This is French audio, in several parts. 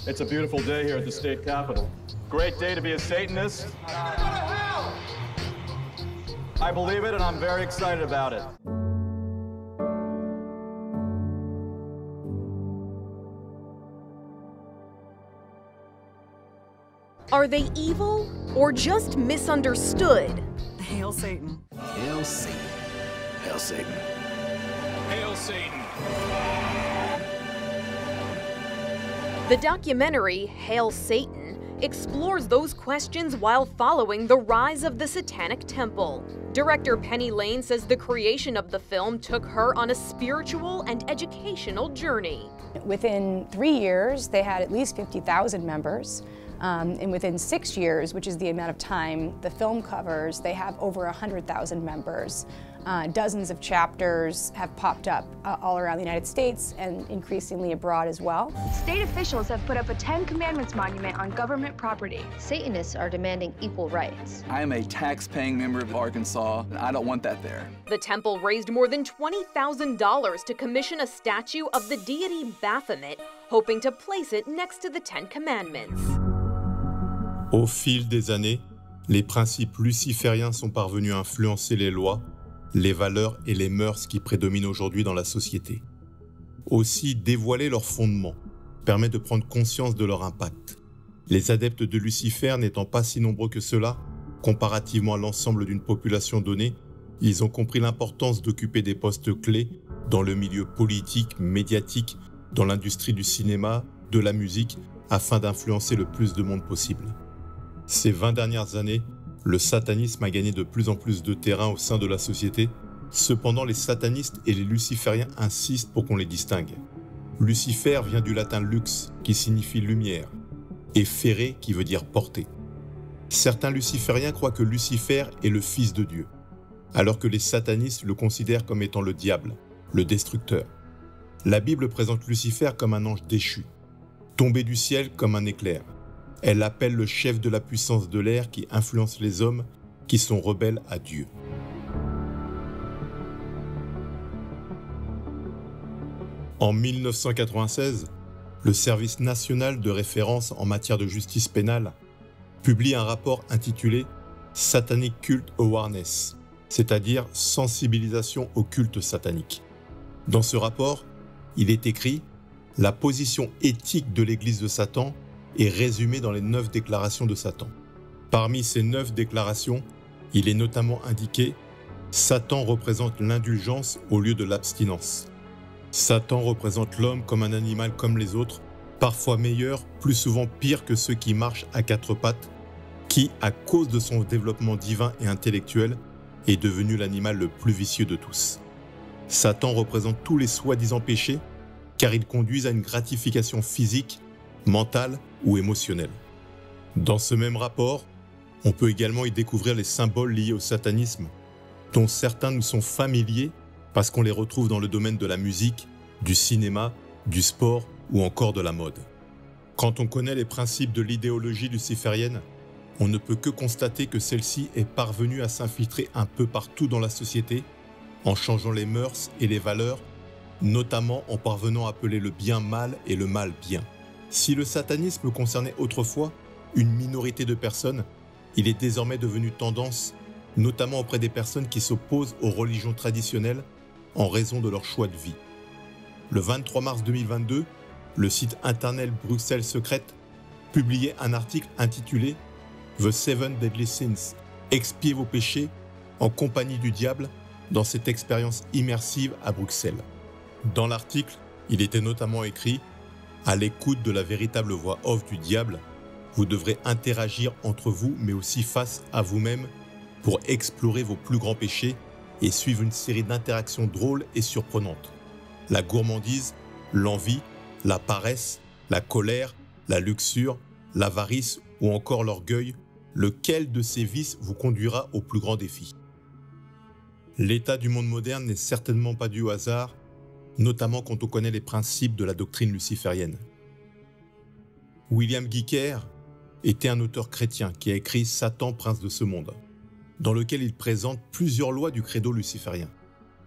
It's a beautiful day here at the state capitol. Great day to be a Satanist. I believe it, and I'm very excited about it. Are they evil or just misunderstood? Hail Satan. Hail Satan. Hail Satan. Hail Satan. The documentary, Hail Satan, explores those questions while following the rise of the Satanic Temple. Director Penny Lane says the creation of the film took her on a spiritual and educational journey. Within 3 years, they had at least 50,000 members. And within 6 years, which is the amount of time the film covers, they have over 100,000 members. Dozens of chapters have popped up all around the United States and increasingly abroad as well. State officials have put up a 10 Commandments monument on government property. Satanists are demanding equal rights. I am a tax-paying member of Arkansas, and I don't want that there. The temple raised more than $20,000 to commission a statue of the deity Baphomet, hoping to place it next to the Ten Commandments. Au fil des années, les principes lucifériens sont parvenus à influencer les lois, les valeurs et les mœurs qui prédominent aujourd'hui dans la société. Aussi, dévoiler leurs fondements permet de prendre conscience de leur impact. Les adeptes de Lucifer n'étant pas si nombreux que cela, comparativement à l'ensemble d'une population donnée, ils ont compris l'importance d'occuper des postes clés dans le milieu politique, médiatique, dans l'industrie du cinéma, de la musique, afin d'influencer le plus de monde possible. Ces 20 dernières années, le satanisme a gagné de plus en plus de terrain au sein de la société. Cependant, les satanistes et les lucifériens insistent pour qu'on les distingue. Lucifer vient du latin lux, qui signifie lumière, et fere, qui veut dire porter. Certains lucifériens croient que Lucifer est le fils de Dieu, alors que les satanistes le considèrent comme étant le diable, le destructeur. La Bible présente Lucifer comme un ange déchu, tombé du ciel comme un éclair. Elle appelle le chef de la puissance de l'air qui influence les hommes qui sont rebelles à Dieu. En 1996, le Service national de référence en matière de justice pénale publie un rapport intitulé « Satanic Cult Awareness », c'est-à-dire « sensibilisation au culte satanique ». Dans ce rapport, il est écrit « La position éthique de l'Église de Satan est résumé dans les 9 déclarations de Satan. Parmi ces 9 déclarations, il est notamment indiqué « Satan représente l'indulgence au lieu de l'abstinence. Satan représente l'homme comme un animal comme les autres, parfois meilleur, plus souvent pire que ceux qui marchent à 4 pattes, qui, à cause de son développement divin et intellectuel, est devenu l'animal le plus vicieux de tous. Satan représente tous les soi-disant péchés, car ils conduisent à une gratification physique, mentale ou émotionnelle. Dans ce même rapport, on peut également y découvrir les symboles liés au satanisme, dont certains nous sont familiers parce qu'on les retrouve dans le domaine de la musique, du cinéma, du sport ou encore de la mode. Quand on connaît les principes de l'idéologie luciférienne, on ne peut que constater que celle-ci est parvenue à s'infiltrer un peu partout dans la société, en changeant les mœurs et les valeurs, notamment en parvenant à appeler le bien mal et le mal bien. Si le satanisme concernait autrefois une minorité de personnes, il est désormais devenu tendance, notamment auprès des personnes qui s'opposent aux religions traditionnelles en raison de leur choix de vie. Le 23 mars 2022, le site internet Bruxelles Secret publiait un article intitulé « The Seven Deadly Sins, expiez vos péchés en compagnie du diable dans cette expérience immersive à Bruxelles ». Dans l'article, il était notamment écrit « À l'écoute de la véritable voix off du diable, vous devrez interagir entre vous mais aussi face à vous-même pour explorer vos plus grands péchés et suivre une série d'interactions drôles et surprenantes. La gourmandise, l'envie, la paresse, la colère, la luxure, l'avarice ou encore l'orgueil, lequel de ces vices vous conduira au plus grand défi? L'état du monde moderne n'est certainement pas dû au hasard, notamment quand on connaît les principes de la doctrine luciférienne. William Gicker était un auteur chrétien qui a écrit « Satan, prince de ce monde », dans lequel il présente plusieurs lois du credo luciférien.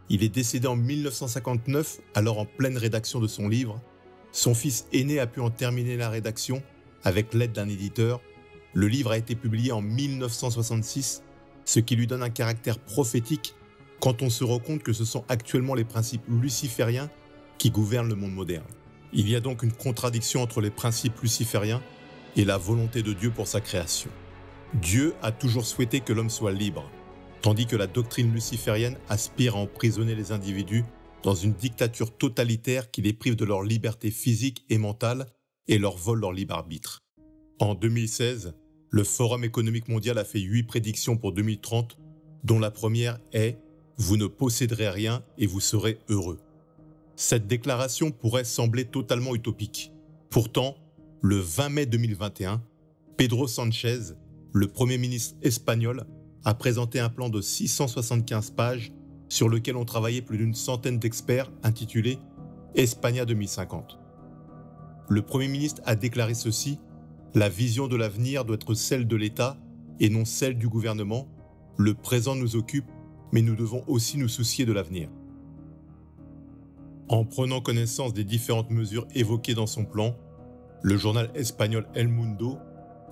Il est décédé en 1959, alors en pleine rédaction de son livre Son fils aîné a pu en terminer la rédaction avec l'aide d'un éditeur. Le livre a été publié en 1966, ce qui lui donne un caractère prophétique quand on se rend compte que ce sont actuellement les principes lucifériens qui gouvernent le monde moderne. Il y a donc une contradiction entre les principes lucifériens et la volonté de Dieu pour sa création. Dieu a toujours souhaité que l'homme soit libre, tandis que la doctrine luciférienne aspire à emprisonner les individus dans une dictature totalitaire qui les prive de leur liberté physique et mentale et leur vole leur libre arbitre. En 2016, le Forum économique mondial a fait 8 prédictions pour 2030, dont la première est « Vous ne posséderez rien et vous serez heureux ». Cette déclaration pourrait sembler totalement utopique. Pourtant, le 20 mai 2021, Pedro Sánchez, le Premier ministre espagnol, a présenté un plan de 675 pages sur lequel ont travaillé plus d'une centaine d'experts intitulé « España 2050 ». Le Premier ministre a déclaré ceci: « La vision de l'avenir doit être celle de l'État et non celle du gouvernement. Le présent nous occupe, mais nous devons aussi nous soucier de l'avenir. » En prenant connaissance des différentes mesures évoquées dans son plan, le journal espagnol El Mundo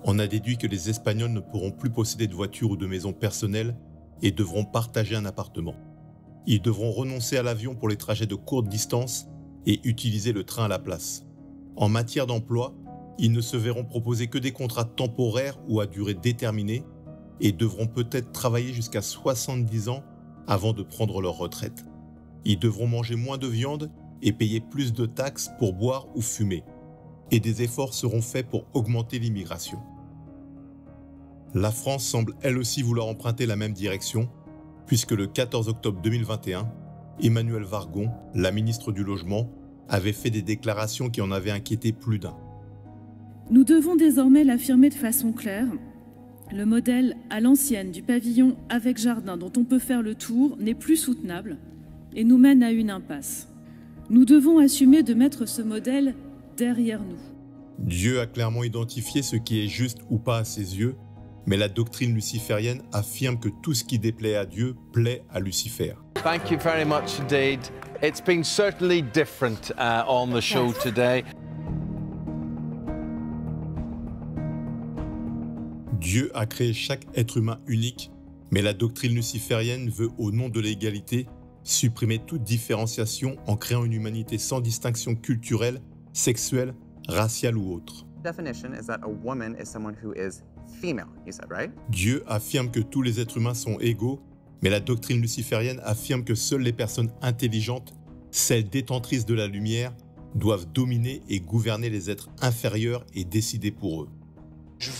en a déduit que les Espagnols ne pourront plus posséder de voiture ou de maison personnelle et devront partager un appartement. Ils devront renoncer à l'avion pour les trajets de courte distance et utiliser le train à la place. En matière d'emploi, ils ne se verront proposer que des contrats temporaires ou à durée déterminée et devront peut-être travailler jusqu'à 70 ans avant de prendre leur retraite. Ils devront manger moins de viande et payer plus de taxes pour boire ou fumer. Et des efforts seront faits pour augmenter l'immigration. La France semble elle aussi vouloir emprunter la même direction, puisque le 14 octobre 2021, Emmanuelle Wargon, la ministre du Logement, avait fait des déclarations qui en avaient inquiété plus d'un. Nous devons désormais l'affirmer de façon claire. Le modèle à l'ancienne du pavillon avec jardin dont on peut faire le tour n'est plus soutenable et nous mène à une impasse. Nous devons assumer de mettre ce modèle derrière nous. Dieu a clairement identifié ce qui est juste ou pas à ses yeux, mais la doctrine luciférienne affirme que tout ce qui déplaît à Dieu plaît à Lucifer. Thank you very much indeed. It's been certainly different on the show today. Dieu a créé chaque être humain unique, mais la doctrine luciférienne veut, au nom de l'égalité, supprimer toute différenciation en créant une humanité sans distinction culturelle, sexuelle, raciale ou autre. Definition is that a woman is someone who is female, you said, right? Dieu affirme que tous les êtres humains sont égaux, mais la doctrine luciférienne affirme que seules les personnes intelligentes, celles détentrices de la lumière, doivent dominer et gouverner les êtres inférieurs et décider pour eux.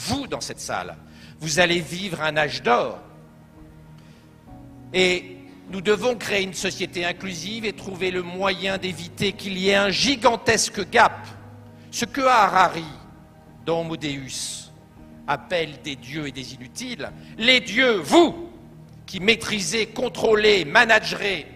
Vous, dans cette salle, vous allez vivre un âge d'or. Et nous devons créer une société inclusive et trouver le moyen d'éviter qu'il y ait un gigantesque gap. Ce que Harari, dans Homo Deus, appelle des dieux et des inutiles, les dieux, vous, qui maîtrisez, contrôlez, managerez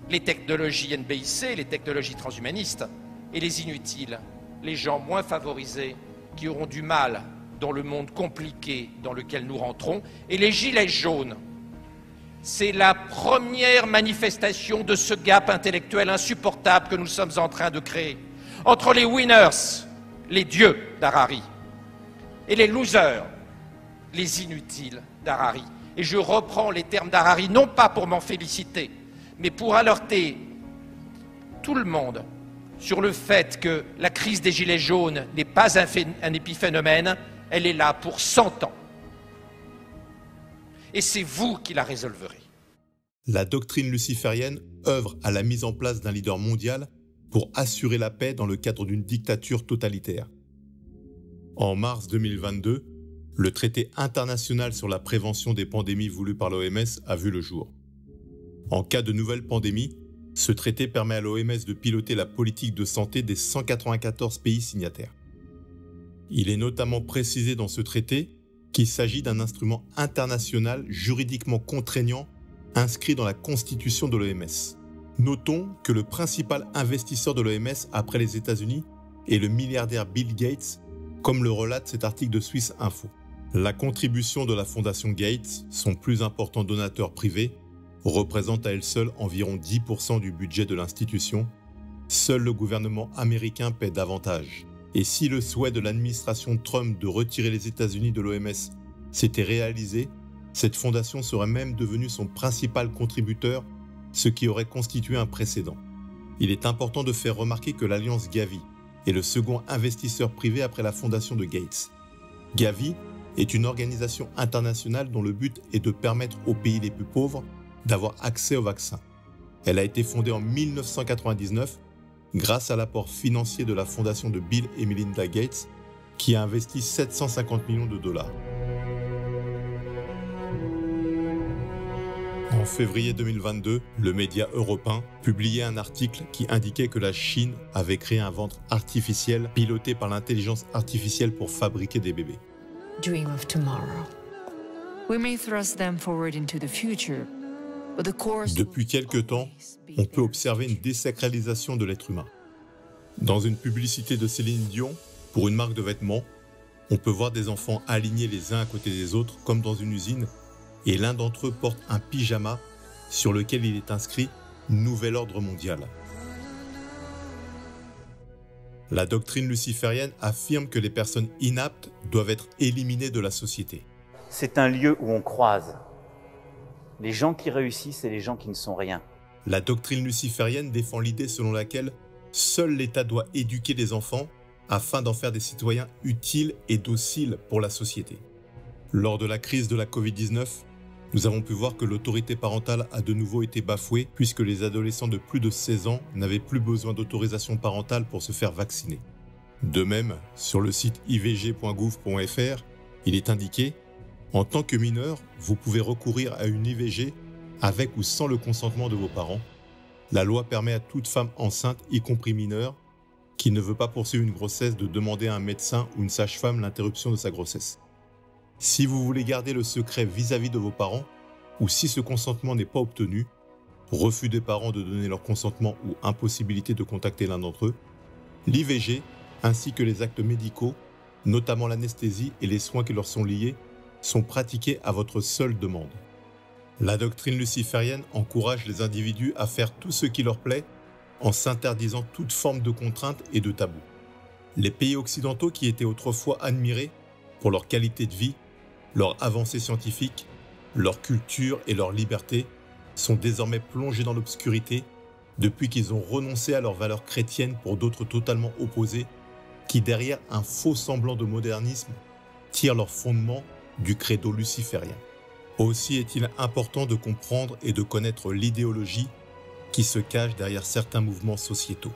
les technologies NBIC, les technologies transhumanistes, et les inutiles, les gens moins favorisés, qui auront du mal dans le monde compliqué dans lequel nous rentrons, et les gilets jaunes. C'est la première manifestation de ce gap intellectuel insupportable que nous sommes en train de créer entre les winners, les dieux d'Harari, et les losers, les inutiles d'Harari. Et je reprends les termes d'Harari, non pas pour m'en féliciter, mais pour alerter tout le monde sur le fait que la crise des Gilets jaunes n'est pas un épiphénomène, elle est là pour 100 ans. Et c'est vous qui la résolverez. La doctrine luciférienne œuvre à la mise en place d'un leader mondial pour assurer la paix dans le cadre d'une dictature totalitaire. En mars 2022, le traité international sur la prévention des pandémies voulu par l'OMS a vu le jour. En cas de nouvelle pandémie, ce traité permet à l'OMS de piloter la politique de santé des 194 pays signataires. Il est notamment précisé dans ce traité qu'il s'agit d'un instrument international juridiquement contraignant inscrit dans la constitution de l'OMS. Notons que le principal investisseur de l'OMS après les États-Unis est le milliardaire Bill Gates, comme le relate cet article de Swiss Info. La contribution de la fondation Gates, son plus important donateur privé, représente à elle seule environ 10% du budget de l'institution, seul le gouvernement américain paie davantage. Et si le souhait de l'administration Trump de retirer les États-Unis de l'OMS s'était réalisé, cette fondation serait même devenue son principal contributeur, ce qui aurait constitué un précédent. Il est important de faire remarquer que l'Alliance Gavi est le second investisseur privé après la fondation de Gates. Gavi est une organisation internationale dont le but est de permettre aux pays les plus pauvres d'avoir accès aux vaccins. Elle a été fondée en 1999 grâce à l'apport financier de la fondation de Bill et Melinda Gates qui a investi 750 millions de dollars. En février 2022, le média Europe 1 publiait un article qui indiquait que la Chine avait créé un ventre artificiel piloté par l'intelligence artificielle pour fabriquer des bébés. Dream of tomorrow. We may thrust them forward into the future, but the course. Depuis quelque temps, on peut observer une désacralisation de l'être humain. Dans une publicité de Céline Dion, pour une marque de vêtements, on peut voir des enfants alignés les uns à côté des autres comme dans une usine, et l'un d'entre eux porte un pyjama sur lequel il est inscrit « Nouvel ordre mondial ». La doctrine luciférienne affirme que les personnes inaptes doivent être éliminées de la société. C'est un lieu où on croise les gens qui réussissent et les gens qui ne sont rien. La doctrine luciférienne défend l'idée selon laquelle seul l'État doit éduquer les enfants afin d'en faire des citoyens utiles et dociles pour la société. Lors de la crise de la Covid-19, nous avons pu voir que l'autorité parentale a de nouveau été bafouée puisque les adolescents de plus de 16 ans n'avaient plus besoin d'autorisation parentale pour se faire vacciner. De même, sur le site ivg.gouv.fr, il est indiqué « En tant que mineur, vous pouvez recourir à une IVG avec ou sans le consentement de vos parents. La loi permet à toute femme enceinte, y compris mineure, qui ne veut pas poursuivre une grossesse de demander à un médecin ou une sage-femme l'interruption de sa grossesse. Si vous voulez garder le secret vis-à-vis de vos parents, ou si ce consentement n'est pas obtenu, refus des parents de donner leur consentement ou impossibilité de contacter l'un d'entre eux, l'IVG, ainsi que les actes médicaux, notamment l'anesthésie et les soins qui leur sont liés, sont pratiqués à votre seule demande. La doctrine luciférienne encourage les individus à faire tout ce qui leur plaît en s'interdisant toute forme de contrainte et de tabou. Les pays occidentaux qui étaient autrefois admirés pour leur qualité de vie, leur avancée scientifique, leur culture et leur liberté sont désormais plongés dans l'obscurité depuis qu'ils ont renoncé à leurs valeurs chrétiennes pour d'autres totalement opposées qui, derrière un faux semblant de modernisme, tirent leur fondement du credo luciférien. Aussi est-il important de comprendre et de connaître l'idéologie qui se cache derrière certains mouvements sociétaux.